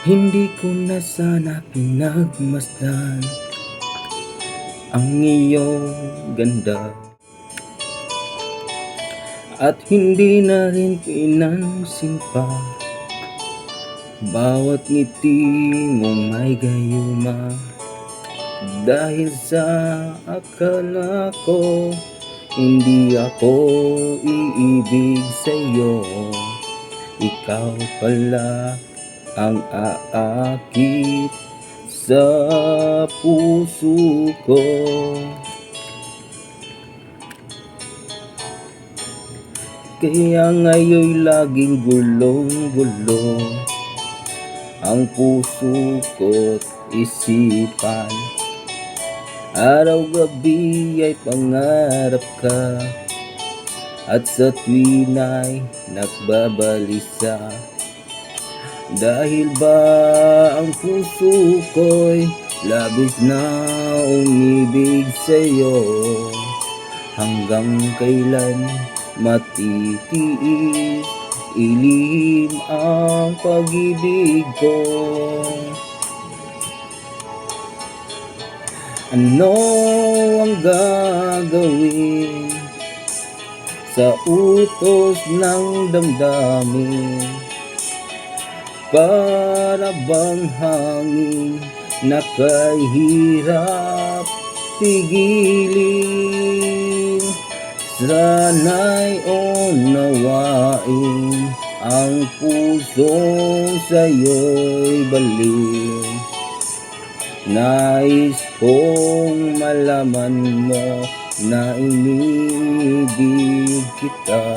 Hindi ko na sana pinagmasdan ang iyong ganda, at hindi na rin pinansin pa bawat ngiti mong may gayuma. Dahil sa akala ko hindi ako iibig sa'yo, ikaw pala ang aakit sa puso ko. Kaya ngayon'y laging gulong-gulo ang puso ko't isipan. Araw-gabi ay pangarap ka, at sa tuwina'y nagbabalisa. Dahil ba ang puso ko'y labis na umibig sa'yo, hanggang kailan matitiis ilihim ang pag-ibig ko? Ano ang gagawin sa utos ng damdamin? Para bang hangin na kahirap pigilin? Sana'y unawain ang pusong sa'yo'y balik. Nais kong malaman mo na inibig kita.